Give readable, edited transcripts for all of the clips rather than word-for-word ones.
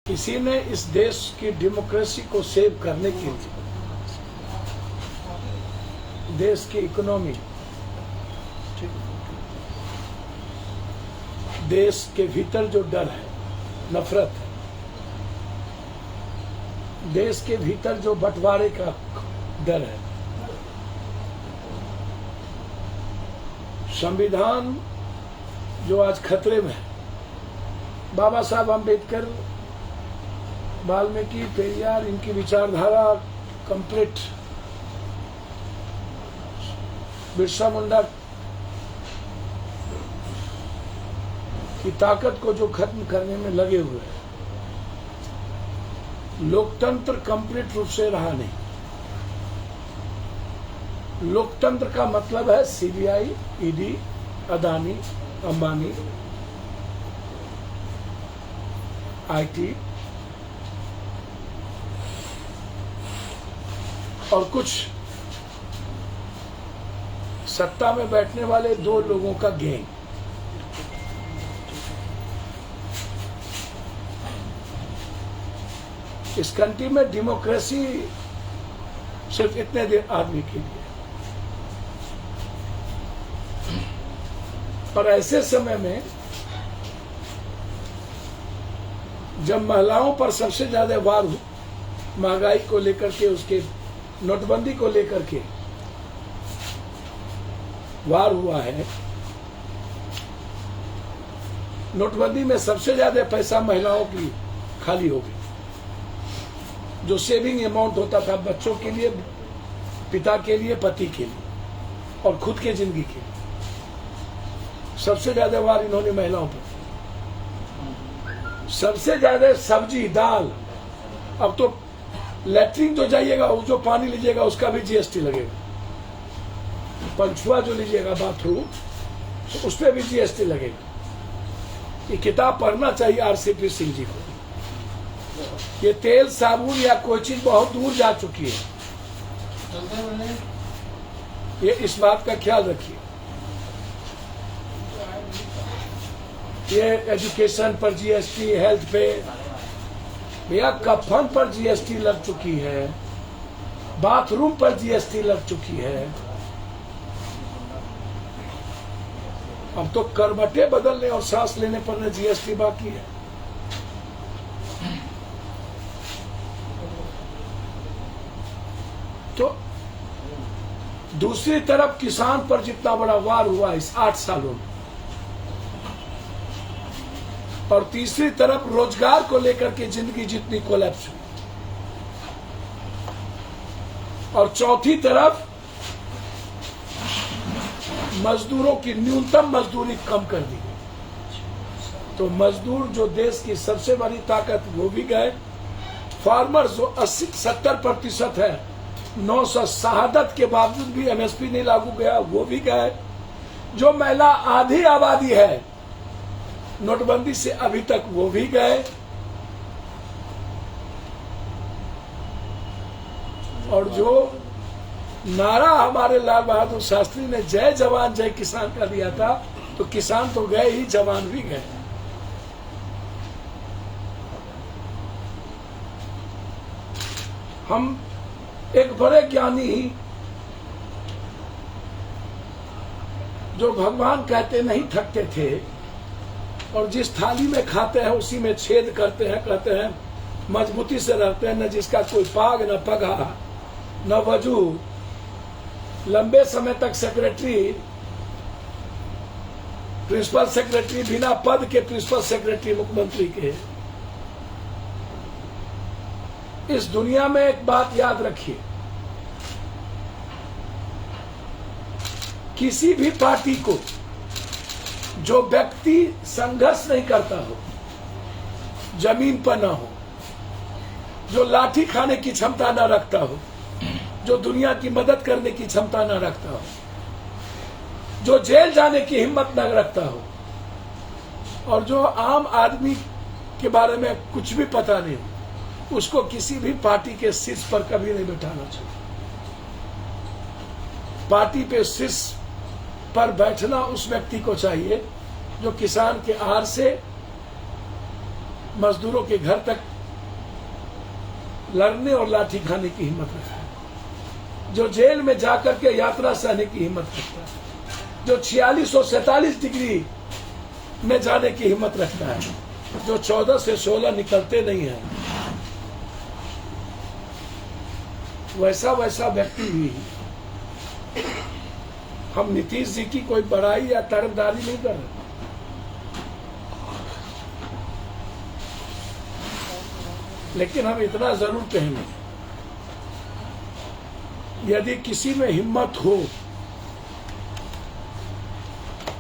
किसी ने इस देश की डेमोक्रेसी को सेव करने के लिए देश की इकोनॉमी, देश के भीतर जो डर है, नफरत है, देश के भीतर जो बंटवारे का डर है, संविधान जो आज खतरे में है, बाबा साहब अम्बेडकर, वाल्मीकि, पेरियार, इनकी विचारधारा कंप्लीट, बिरसा मुंडा की ताकत को जो खत्म करने में लगे हुए हैं, लोकतंत्र कंप्लीट रूप से रहा नहीं। लोकतंत्र का मतलब है CBI, ED, Adani, Ambani, IT और कुछ सत्ता में बैठने वाले दो लोगों का गैंग। इस कंट्री में डेमोक्रेसी सिर्फ इतने देर आदमी के लिए, और ऐसे समय में जब महिलाओं पर सबसे ज्यादा वार महंगाई को लेकर के, उसके नोटबंदी को लेकर के वार हुआ है, नोटबंदी में सबसे ज्यादा पैसा महिलाओं की खाली हो गई। जो सेविंग अमाउंट होता था बच्चों के लिए, पिता के लिए, पति के लिए और खुद के जिंदगी के लिए, सबसे ज्यादा वार इन्होंने महिलाओं पर। सबसे ज्यादा सब्जी, दाल, अब तो लैट्रिन जो जाइएगा, जो पानी लीजिएगा उसका भी जीएसटी लगेगा। पंछुआ जो लीजिएगा बाथरूम, तो उस पर भी जीएसटी लगेगा। ये किताब पढ़ना चाहिए आरसीपी सिंह जी को। ये तेल, साबुन या कोई चीज बहुत दूर जा चुकी है, ये इस बात का ख्याल रखिए। ये एजुकेशन पर जीएसटी, हेल्थ पे, भैया कफन पर जीएसटी लग चुकी है, बाथरूम पर जीएसटी लग चुकी है। अब तो करवटें बदलने और सांस लेने पर न जीएसटी बाकी है। तो दूसरी तरफ किसान पर जितना बड़ा वार हुआ इस 8 सालों में, और तीसरी तरफ रोजगार को लेकर के जिंदगी जितनी कोलैप्स हुई, और चौथी तरफ मजदूरों की न्यूनतम मजदूरी कम कर दी गई। तो मजदूर जो देश की सबसे बड़ी ताकत, वो भी गए। फार्मर जो 80-70% है, 900 शहादत के बावजूद भी एमएसपी नहीं लागू गया, वो भी गए। जो महिला आधी आबादी है नोटबंदी से अभी तक, वो भी गए। और जो नारा हमारे लाल बहादुर शास्त्री ने जय जवान जय किसान का दिया था, तो किसान तो गए ही, जवान भी गए। हम एक बड़े ज्ञानी ही, जो भगवान कहते नहीं थकते थे, और जिस थाली में खाते हैं उसी में छेद करते हैं, कहते हैं मजबूती से रहते हैं, न जिसका कोई पाग न पगा न वजूद, लंबे समय तक सेक्रेटरी, प्रिंसिपल सेक्रेटरी, बिना पद के प्रिंसिपल सेक्रेटरी मुख्यमंत्री के। इस दुनिया में एक बात याद रखिए, किसी भी पार्टी को जो व्यक्ति संघर्ष नहीं करता हो, जमीन पर ना हो, जो लाठी खाने की क्षमता ना रखता हो, जो दुनिया की मदद करने की क्षमता न रखता हो, जो जेल जाने की हिम्मत न रखता हो, और जो आम आदमी के बारे में कुछ भी पता नहीं हो, उसको किसी भी पार्टी के शीर्ष पर कभी नहीं बैठाना चाहिए। पार्टी पे शीर्ष पर बैठना उस व्यक्ति को चाहिए जो किसान के आहार से मजदूरों के घर तक लड़ने और लाठी खाने की हिम्मत रखता है, जो जेल में जाकर के यात्रा सहने की हिम्मत रखता है, जो 46 और 47 डिग्री में जाने की हिम्मत रखता है, जो 14 से 16 निकलते नहीं है, वैसा वैसा व्यक्ति भी। हम नीतीश जी की कोई बड़ाई या तरफदारी नहीं कर रहे, लेकिन हम इतना जरूर कहेंगे, यदि किसी में हिम्मत हो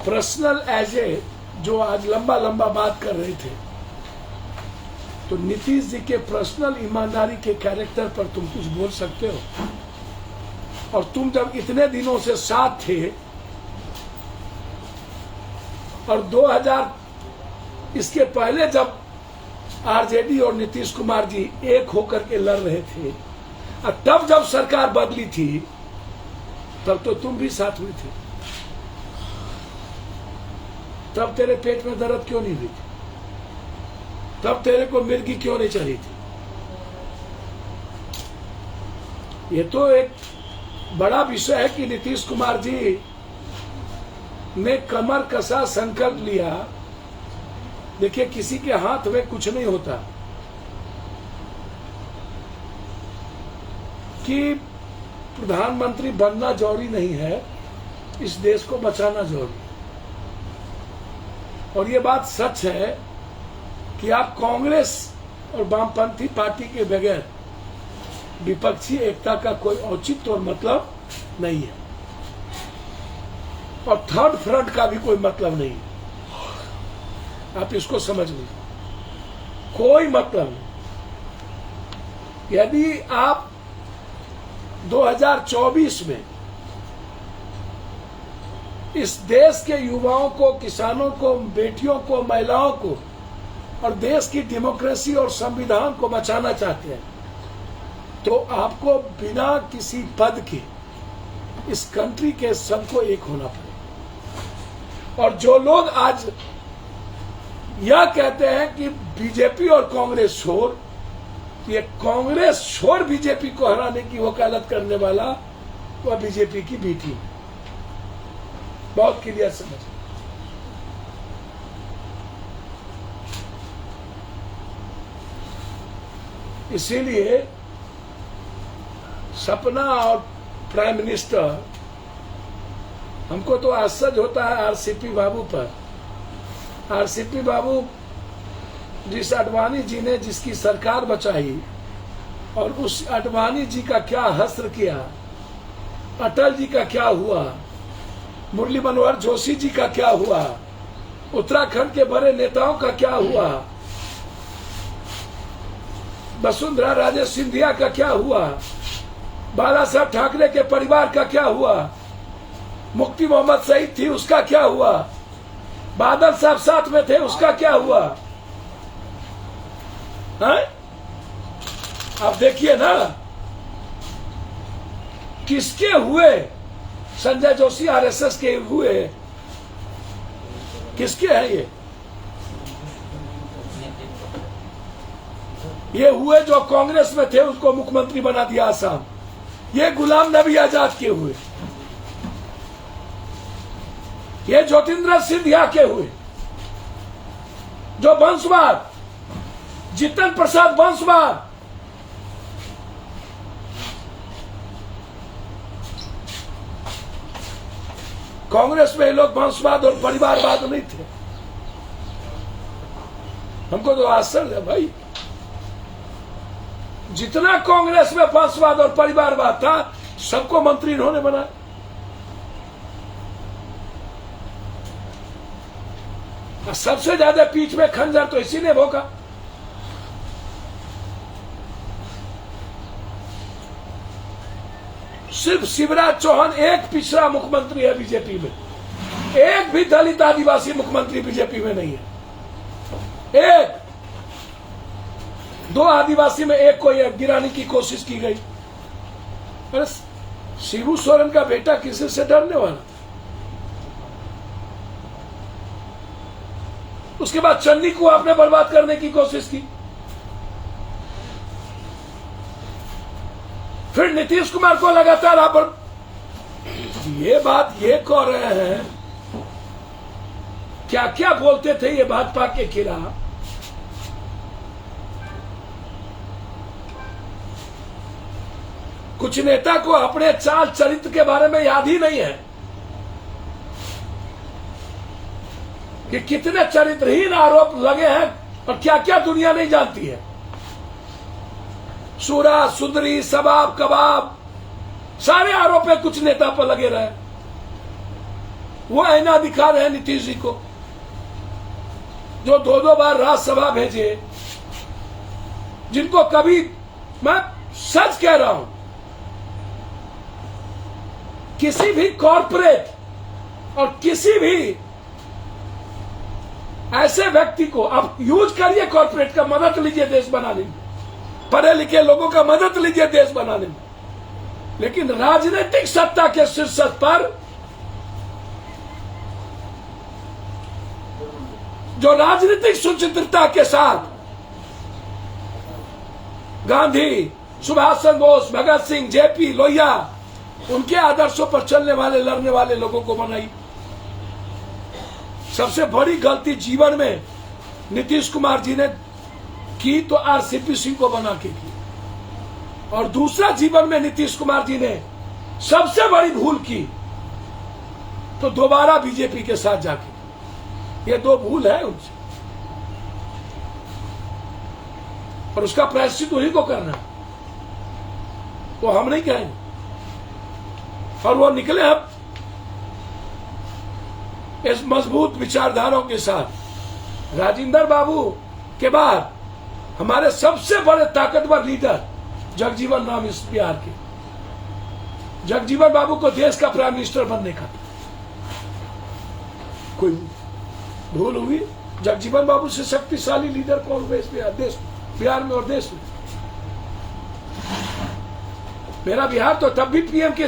पर्सनल एज ए, जो आज लंबा लंबा बात कर रहे थे, तो नीतीश जी के पर्सनल ईमानदारी के कैरेक्टर पर तुम कुछ बोल सकते हो। और तुम जब इतने दिनों से साथ थे और 2000 इसके पहले जब आरजेडी और नीतीश कुमार जी एक होकर के लड़ रहे थे, और तब जब सरकार बदली थी, तब तो तुम भी साथ हुए थे। तब तेरे पेट में दर्द क्यों नहीं हुई थी? तब तेरे को मिर्गी क्यों नहीं चढ़ी थी? ये तो एक बड़ा विषय है कि नीतीश कुमार जी ने कमर कसा संकल्प लिया। देखिए, किसी के हाथ में कुछ नहीं होता कि प्रधानमंत्री बनना जरूरी नहीं है, इस देश को बचाना जरूरी। और ये बात सच है कि आप कांग्रेस और वामपंथी पार्टी के बगैर विपक्षी एकता का कोई औचित्य और मतलब नहीं है, और थर्ड फ्रंट का भी कोई मतलब नहीं है। आप इसको समझ लीजिए, कोई मतलब नहीं। यदि आप 2024 में इस देश के युवाओं को, किसानों को, बेटियों को, महिलाओं को और देश की डेमोक्रेसी और संविधान को बचाना चाहते हैं, तो आपको बिना किसी पद के इस कंट्री के सबको एक होना पड़ेगा। और जो लोग आज यह कहते हैं कि बीजेपी और कांग्रेस छोड़, ये कांग्रेस छोड़ बीजेपी को हराने की वकालत करने वाला वह बीजेपी की बी टीम है। बहुत क्लियर समझ। इसीलिए सपना और प्राइम मिनिस्टर, हमको तो आश्चर्य होता है आरसीपी बाबू पर। आरसीपी बाबू, जिस अडवाणी जी ने जिसकी सरकार बचाई, और उस अडवाणी जी का क्या हश्र किया, अटल जी का क्या हुआ, मुरली मनोहर जोशी जी का क्या हुआ, उत्तराखंड के बड़े नेताओं का क्या हुआ, वसुंधरा राजे सिंधिया का क्या हुआ, बाला साहब ठाकरे के परिवार का क्या हुआ, मुफ्ती मोहम्मद सईद थी उसका क्या हुआ, बादल साहब साथ में थे उसका क्या हुआ है? आप देखिए ना किसके हुए। संजय जोशी आरएसएस के हुए, किसके हैं ये हुए जो कांग्रेस में थे, उसको मुख्यमंत्री बना दिया आसाम। ये गुलाम नबी आजाद के हुए, ये ज्योतिंद्र सिंधिया के हुए, जो वंशवाद, जितन प्रसाद वंशवाद, कांग्रेस में लोग वंशवाद और परिवारवाद नहीं थे। हमको तो आश्चर्य है भाई, जितना कांग्रेस में वंशवाद और परिवारवाद था, सबको मंत्री इन्होंने बनाया। सबसे ज्यादा पीठ में खंजर तो इसी ने भोगा। सिर्फ शिवराज चौहान एक पिछड़ा मुख्यमंत्री है बीजेपी में, एक भी दलित आदिवासी मुख्यमंत्री बीजेपी में नहीं है। एक दो आदिवासी में एक को गिराने की कोशिश की गई। अरे शिबू सोरेन का बेटा किसी से डरने वाला? उसके बाद चन्नी को आपने बर्बाद करने की कोशिश की। फिर नीतीश कुमार को लगातार आप ये बात ये कह रहे हैं, क्या क्या बोलते थे ये भाजपा के खिलाफ। कुछ नेता को अपने चाल चरित्र के बारे में याद ही नहीं है कि कितने चरित्रहीन आरोप लगे हैं और क्या क्या दुनिया नहीं जानती है। सूरा सुंदरी सबाब कबाब सारे आरोप है कुछ नेता पर लगे रहे। वो ऐना दिखा रहे हैं नीतीश जी को, जो दो दो बार राज्यसभा भेजे, जिनको कभी, मैं सच कह रहा हूं, किसी भी कॉरपोरेट और किसी भी ऐसे व्यक्ति को आप यूज करिए, कॉरपोरेट का मदद लीजिए देश बनाने में, पढ़े लिखे लोगों का मदद लीजिए देश बनाने में, लेकिन राजनीतिक सत्ता के शीर्षक पर जो राजनीतिक सुचिंतता के साथ गांधी, सुभाष चंद्र बोस, भगत सिंह, जेपी, लोहिया, उनके आदर्शों पर चलने वाले लड़ने वाले लोगों को बनाई। सबसे बड़ी गलती जीवन में नीतीश कुमार जी ने की तो आरसीपी सिंह को बना के की, और दूसरा जीवन में नीतीश कुमार जी ने सबसे बड़ी भूल की तो दोबारा बीजेपी के साथ जाके। ये दो भूल है उनसे, और उसका प्रायश्चित उन्हीं को करना, वो हम नहीं कहेंगे। और वो निकले अब इस मजबूत विचारधाराओं के साथ। राजेंद्र बाबू के बाद हमारे सबसे बड़े ताकतवर लीडर जगजीवन राम इस बिहार के, जगजीवन बाबू को देश का प्राइम मिनिस्टर बनने का कोई भूल हुई? जगजीवन बाबू से शक्तिशाली लीडर कौन हुए इस बिहार में और देश में? मेरा बिहार तो तब भी पीएम के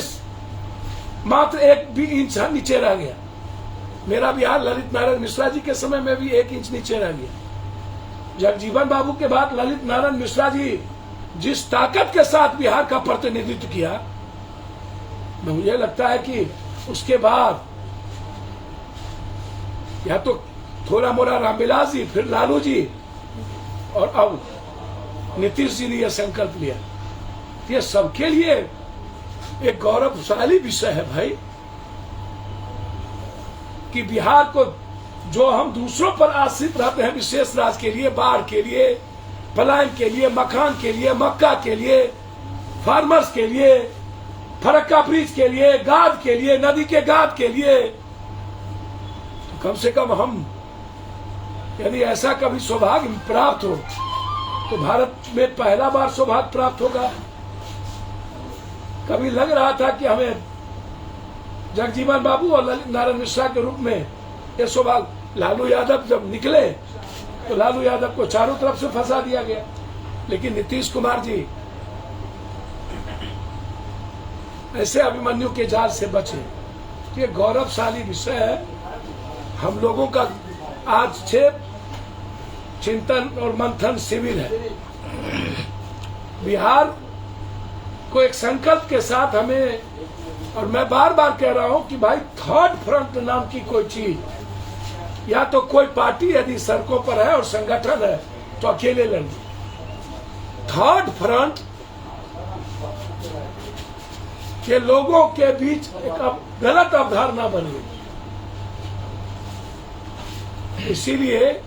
मात्र 1 इंच नीचे रह गया। मेरा बिहार ललित नारायण मिश्रा जी के समय में भी 1 इंच नीचे रह गया। जगजीवन बाबू के बाद ललित नारायण मिश्रा जी जिस ताकत के साथ बिहार का प्रतिनिधित्व किया, मुझे लगता है कि उसके बाद या तो थोड़ा मोरा रामविलास जी, फिर लालू जी, और अब नीतीश जी ने यह संकल्प लिया। ये सबके लिए एक गौरवशाली विषय है भाई, कि बिहार को जो हम दूसरों पर आश्रित रहते हैं, विशेष राज्य के लिए, बाढ़ के लिए, पलायन के लिए, मकान के लिए, मक्का के लिए, फार्मर्स के लिए, फरक्का ब्रिज के लिए, गाद के लिए, नदी के गाद के लिए, तो कम से कम हम, यदि ऐसा कभी सौभाग्य प्राप्त हो तो भारत में पहला बार सौभाग्य प्राप्त होगा। कभी लग रहा था कि हमें जगजीवन बाबू और ललित नारायण मिश्रा के रूप में ये सौभाग्य, लालू यादव जब निकले तो लालू यादव को चारों तरफ से फंसा दिया गया, लेकिन नीतीश कुमार जी ऐसे अभिमन्यु के जाल से बचे। ये गौरवशाली विषय है। हम लोगों का आज से चिंतन और मंथन शिविर है। बिहार को एक संकल्प के साथ हमें, और मैं बार बार कह रहा हूं कि भाई थर्ड फ्रंट नाम की कोई चीज, या तो कोई पार्टी यदि सड़कों पर है और संगठन है तो अकेले लड़िए। थर्ड फ्रंट के लोगों के बीच एक गलत अवधारणा बन गई। इसीलिए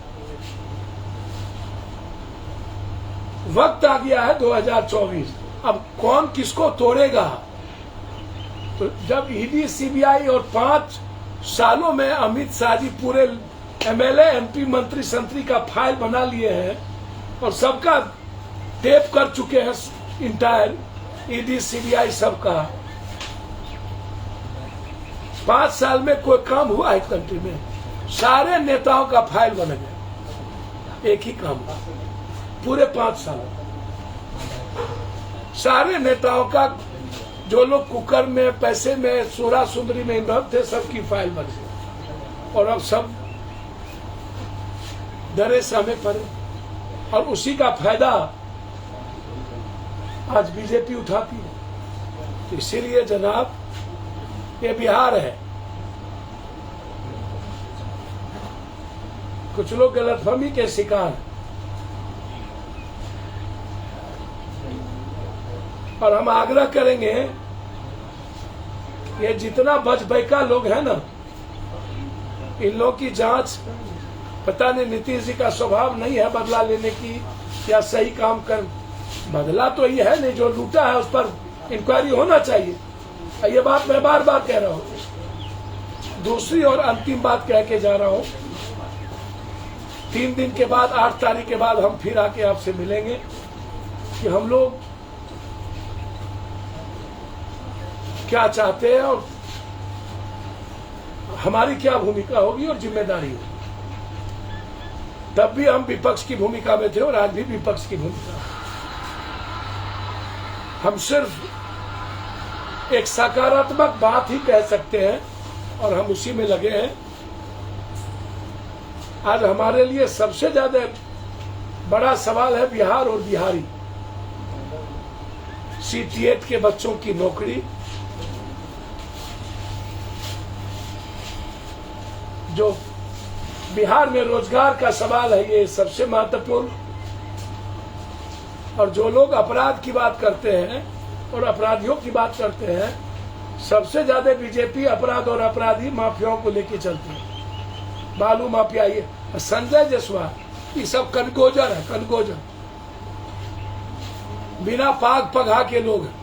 वक्त आ गया है 2024। अब कौन किसको तोड़ेगा? तो जब ईडी, सीबीआई और 5 सालों में अमित शाह जी पूरे एमएलए, एमपी, मंत्री, संतरी का फाइल बना लिए हैं और सबका टेप कर चुके हैं, इंटायर ईडी, सीबीआई सबका। 5 साल में कोई काम हुआ है कंट्री में? सारे नेताओं का फाइल बन गया, एक ही काम पूरे 5 साल। सारे नेताओं का, जो लोग कुकर में, पैसे में, सूरा सुंदरी में इन्वॉल्व थे, सबकी फाइल बन गई। और अब सब डरे सहमे पड़े, और उसी का फायदा आज बीजेपी उठाती है। इसीलिए जनाब, ये बिहार है। कुछ लोग गलतफहमी के शिकार हैं, और हम आग्रह करेंगे, ये जितना बचबैका लोग हैं ना, इन लोगों की जांच, पता नहीं नीतीश जी का स्वभाव नहीं है बदला लेने की या सही काम कर, बदला तो ये है नहीं, जो लूटा है उस पर इंक्वायरी होना चाहिए। ये बात मैं बार बार कह रहा हूं। दूसरी और अंतिम बात कह के जा रहा हूं, 3 दिन के बाद 8 तारीख के बाद हम फिर आके आपसे मिलेंगे कि हम लोग क्या चाहते हैं और हमारी क्या भूमिका होगी और जिम्मेदारी होगी। तब भी हम विपक्ष की भूमिका में थे और आज भी विपक्ष की भूमिका। हम सिर्फ एक सकारात्मक बात ही कह सकते हैं और हम उसी में लगे हैं। आज हमारे लिए सबसे ज्यादा बड़ा सवाल है बिहार और बिहारी। CTET के बच्चों की नौकरी, जो बिहार में रोजगार का सवाल है, ये सबसे महत्वपूर्ण। और जो लोग अपराध की बात करते हैं और अपराधियों की बात करते हैं, सबसे ज्यादा बीजेपी अपराध और अपराधी माफियाओं को लेके चलती है। बालू माफिया, ये संजय जायसवाल, ये सब कनगोजर है, कनगोजर, बिना पाग पगा के लोग हैं।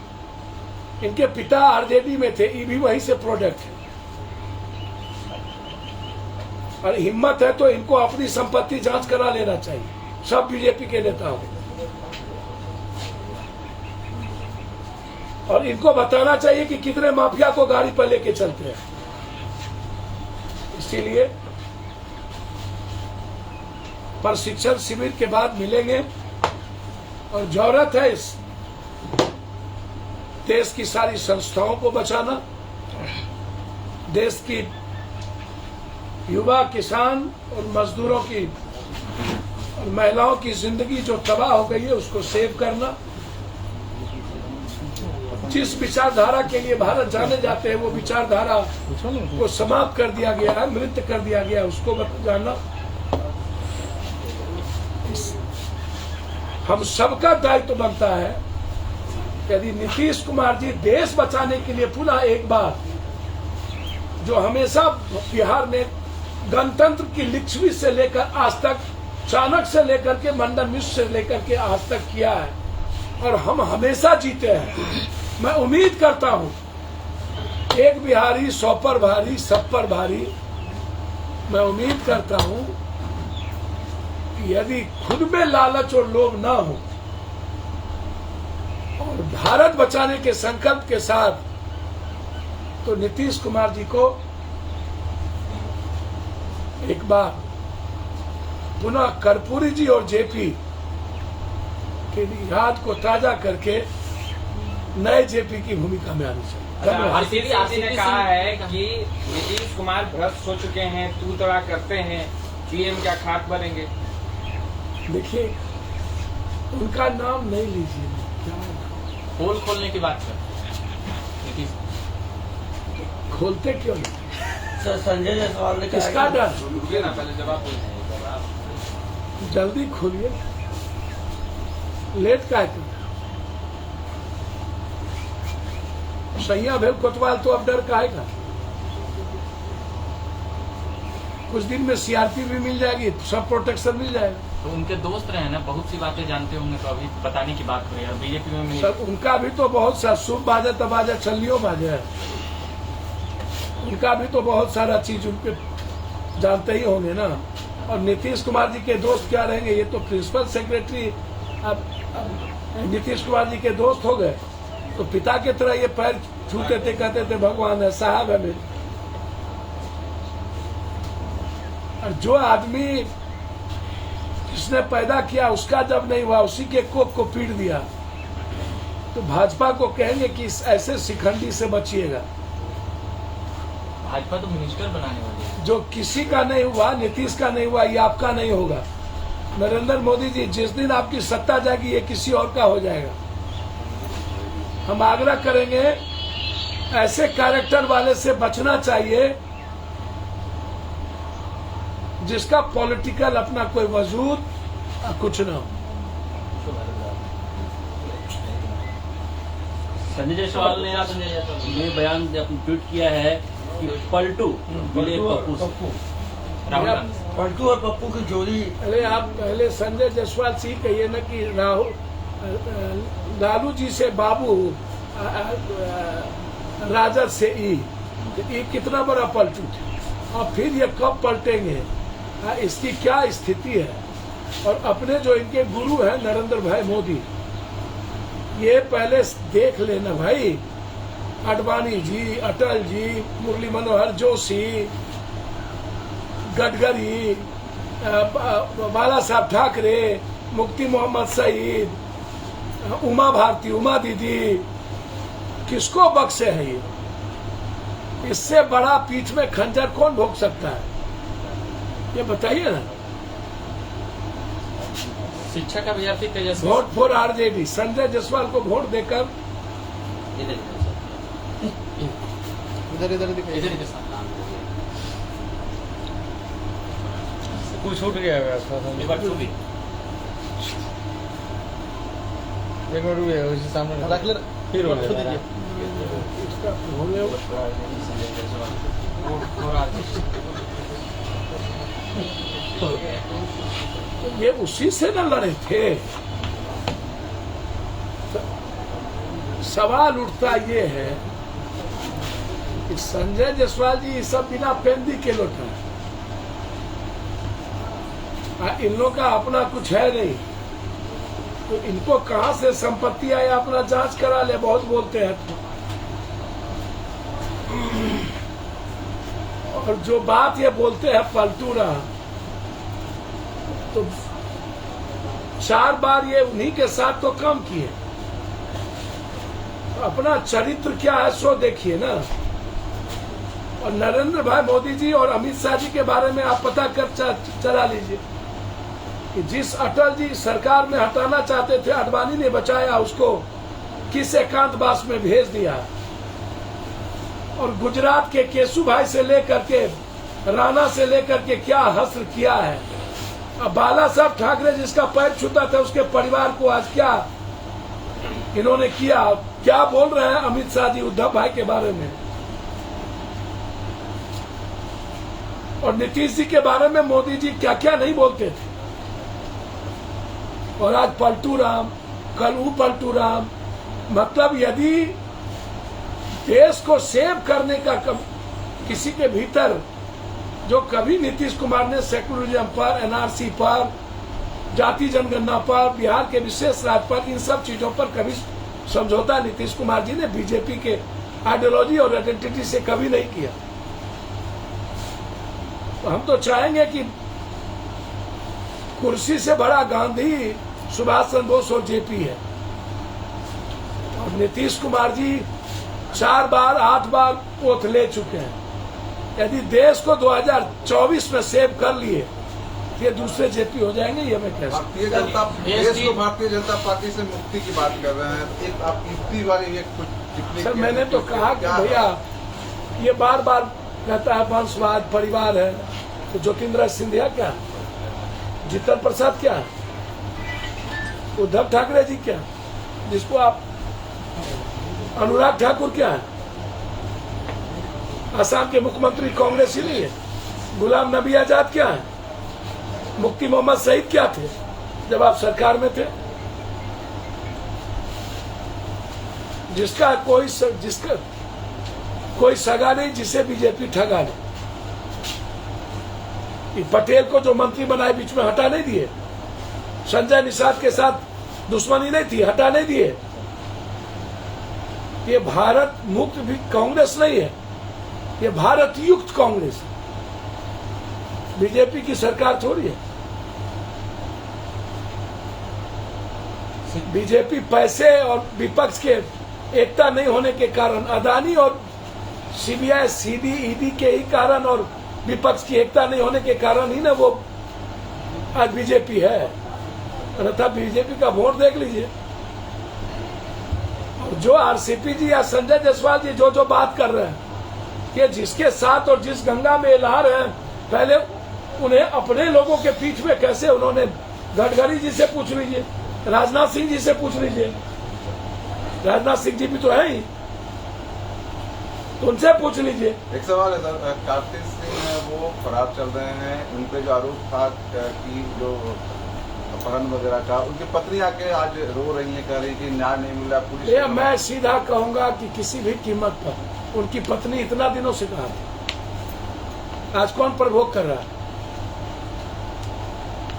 इनके पिता आरजेडी में थे, ये भी वहीं से प्रोडक्ट है। और हिम्मत है तो इनको अपनी संपत्ति जांच करा लेना चाहिए, सब बीजेपी के नेता हो। और इनको बताना चाहिए कि कितने माफिया को गाड़ी पर लेके चलते हैं। इसीलिए प्रशिक्षण शिविर के बाद मिलेंगे और जरूरत है इस देश की सारी संस्थाओं को बचाना, देश की युवा, किसान और मजदूरों की और महिलाओं की जिंदगी जो तबाह हो गई है उसको सेव करना। जिस विचारधारा के लिए भारत जाने जाते हैं वो विचारधारा को समाप्त कर दिया गया है, मृत कर दिया गया है, उसको जानना हम सबका दायित्व बनता है। यदि नीतीश कुमार जी देश बचाने के लिए पुनः एक बार, जो हमेशा बिहार में गणतंत्र की लिच्छवी से लेकर आज तक, चाणक्य से लेकर के मंडन मिश्र से लेकर के आज तक किया है और हम हमेशा जीते हैं, मैं उम्मीद करता हूं एक बिहारी 100 पर भारी, सब पर भारी। मैं उम्मीद करता हूं कि यदि खुद में लालच और लोभ ना हो और भारत बचाने के संकल्प के साथ, तो नीतीश कुमार जी को एक बार पुनः कर्पूरी जी और जेपी के याद को ताजा करके नए जेपी की भूमिका में आनी चाहिए। आरसीडी ने कहा है कि नीतीश कुमार भ्रष्ट हो चुके हैं, तू तड़ा करते हैं, पीएम क्या खाक बनेंगे। देखिए, उनका नाम नहीं लीजिए, पोल खोलने की बात कर, नीतीश खोलते क्यों नहीं? सर, संजय जायसवाल ने किसका डर? ना पहले जवाब जल्दी खोलिए, लेट का है? सैया भेल कोतवाल तो अब डर काहे का? कुछ दिन में सीआरपी भी मिल जाएगी, सब प्रोटेक्शन मिल जाएगा। तो उनके दोस्त रहे ना, बहुत सी बातें जानते होंगे, तो अभी बताने की बात हो रही है। बीजेपी में सर, उनका भी तो बहुत सा सूप बाजे तबाजा छल्लियों बाजे है, उनका भी तो बहुत सारा चीज उनके जानते ही होंगे ना। और नीतीश कुमार जी के दोस्त क्या रहेंगे? ये तो प्रिंसिपल सेक्रेटरी अब नीतीश कुमार जी के दोस्त हो गए, तो पिता की तरह ये पैर छूते थे, कहते थे भगवान है, साहब है मेरे। और जो आदमी जिसने पैदा किया उसका जब नहीं हुआ, उसी के कोख को पीट दिया, तो भाजपा को कहेंगे कि ऐसे शिखंडी से बचिएगा। भाजपा तो मिनिस्टर बनाने वाली है। जो किसी का नहीं हुआ, नीतीश का नहीं हुआ, ये आपका नहीं होगा। नरेंद्र मोदी जी, जिस दिन आपकी सत्ता जाएगी ये किसी और का हो जाएगा। हम आग्रह करेंगे ऐसे कैरेक्टर वाले से बचना चाहिए जिसका पॉलिटिकल अपना कोई वजूद कुछ ना हो। संजय जायसवाल ने आज ये बयान ट्वीट किया है कि पलटू मिले पप्पू से। राहुल गांधी पलटू और पप्पू की जोड़ी। पहले आप पहले संजय जायसवाल से ही कहिए ना कि राहुल लालू जी से बाबू, राजद से ई, ये कितना बड़ा पलटू थे और फिर ये कब पलटेंगे, इसकी क्या स्थिति है। और अपने जो इनके गुरु हैं नरेंद्र भाई मोदी, ये पहले देख लेना भाई, अडवाणी जी, अटल जी, मुरली मनोहर जोशी, गडकरी, बाला साहब ठाकरे, मुफ्ती मोहम्मद सईद, उमा भारती, उमा दीदी, किसको बख्शे है ये? इससे बड़ा पीठ में खंजर कौन भोग सकता है, ये बताइए ना। शिक्षक अभ्यर्थी Tejashwi vote for RJD, Sanjay Jaiswal को वोट देकर इधर के साथ कुछ छूट गया है एक बार छू भी। एक मिनट रुकिए, उसी सामने रख ले, फिर हो गया। इसका होने ये उसी से न लड़े थे। सवाल उठता ये है कि संजय जायसवाल जी ये सब बिना पेंदी के लौटा, इन लोगों का अपना कुछ है नहीं, तो इनको कहां से संपत्ति आया अपना जांच करा ले, बहुत बोलते हैं। और जो बात ये बोलते हैं पलटू रहा, तो 4 बार ये उन्हीं के साथ तो काम किए, तो अपना चरित्र क्या है सो देखिए ना। और नरेंद्र भाई मोदी जी और अमित शाह जी के बारे में आप पता कर चला लीजिए कि जिस अटल जी सरकार में हटाना चाहते थे, अडवाणी ने बचाया उसको, किस एकांतवास में भेज दिया। और गुजरात के केशु भाई से लेकर के राणा से लेकर के क्या हस्र किया है। अब बाला साहब ठाकरे जिसका पैर छूता था उसके परिवार को आज क्या इन्होंने किया, क्या बोल रहे हैं अमित शाह जी उद्धव भाई के बारे में। और नीतीश जी के बारे में मोदी जी क्या क्या नहीं बोलते थे। और आज पलटू राम, कल वो पलटू राम। मतलब यदि देश को सेव करने का किसी के भीतर, जो कभी नीतीश कुमार ने सेकुलरिज्म पर, एनआरसी पर, जाति जनगणना पर, बिहार के विशेष राज्य पर, इन सब चीजों पर कभी समझौता नीतीश कुमार जी ने बीजेपी के आइडियोलॉजी और आइडेंटिटी से कभी नहीं किया। तो हम तो चाहेंगे कि कुर्सी से बड़ा गांधी, सुभाष चंद्र बोस और जेपी है। और नीतीश कुमार जी 4 बार 8 बार ओथ ले चुके हैं। यदि देश को 2024 में सेव कर लिए, ये दूसरे जेपी हो जाएंगे, ये मैं कह सकता हूं। देश को भारतीय जनता पार्टी से मुक्ति की बात कर रहे हैं, एक आप मुक्ति वाली एक कुछ टिप्पणी। सर मैंने तो कहा कि भैया ये बार बार कहता है वंशवाद, परिवार है, तो ज्योतिन्द्र सिंधिया क्या, जीतन प्रसाद क्या, उद्धव ठाकरे जी क्या, जिसको आप अनुराग ठाकुर क्या है, असम के मुख्यमंत्री कांग्रेस ही नहीं है, गुलाम नबी आजाद क्या है, मुफ्ती मोहम्मद सईद क्या थे जब आप सरकार में थे। जिसका कोई सगा नहीं, जिसे बीजेपी ठगा नहीं। पटेल को जो मंत्री बनाए बीच में हटा नहीं दिए, संजय निषाद के साथ दुश्मनी नहीं थी, हटा नहीं दिए। ये भारत मुक्त भी कांग्रेस नहीं है, ये भारत युक्त कांग्रेस है, बीजेपी की सरकार थोड़ी है। बीजेपी पैसे और विपक्ष के एकता नहीं होने के कारण, अदानी और सीबीआई, सीडी, ईडी के ही कारण और विपक्ष की एकता नहीं होने के कारण ही ना वो आज बीजेपी है। अन्यथा बीजेपी का वोट देख लीजिए। जो आरसीपी जी या संजय जायसवाल जी जो जो बात कर रहे हैं कि जिसके साथ और जिस गंगा में लहर है, पहले उन्हें अपने लोगों के पीठ में कैसे उन्होंने, गडकरी जी से पूछ लीजिए, राजनाथ सिंह जी से पूछ लीजिए, राजनाथ सिंह जी भी तो है ही, तो उनसे पूछ लीजिए। एक सवाल है सर, कार्तिक सिंह है वो फरार चल रहे हैं, उन पे जो आरोप था कि जो अपहरण वगैरह का, उनकी पत्नी आके आज रो रही है, कह रही कि न्याय नहीं मिला पुलिस। ये मैं सीधा कहूंगा कि किसी भी कीमत पर उनकी पत्नी इतना दिनों से कहा था, आज कौन प्रवोक कर रहा है?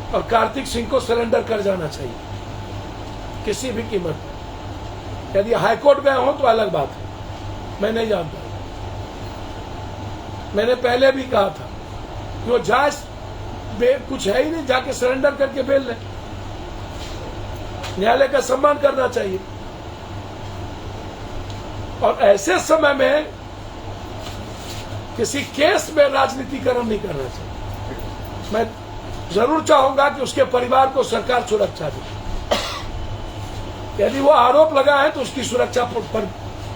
और कार्तिक सिंह को सरेंडर कर जाना चाहिए किसी भी कीमत पर। यदि हाईकोर्ट गए हो तो अलग बात है, मैं नहीं जानता। मैंने पहले भी कहा था कि वो जांच कुछ है ही नहीं, जाके सरेंडर करके बेल ले, न्यायालय का सम्मान करना चाहिए। और ऐसे समय में किसी केस में राजनीतिकरण नहीं करना चाहिए। मैं जरूर चाहूंगा कि उसके परिवार को सरकार सुरक्षा दे, यदि वो आरोप लगा है तो उसकी सुरक्षा पर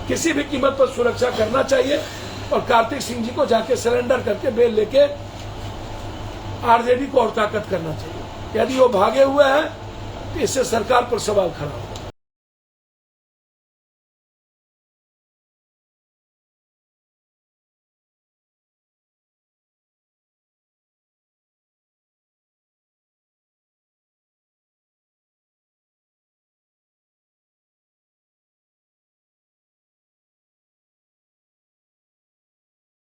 किसी भी कीमत पर सुरक्षा करना चाहिए। और कार्तिक सिंह जी को जाके सरेंडर करके बेल लेके आरजेडी को और ताकत करना चाहिए। यदि वो भागे हुए हैं तो इससे सरकार पर सवाल खड़ा होगा।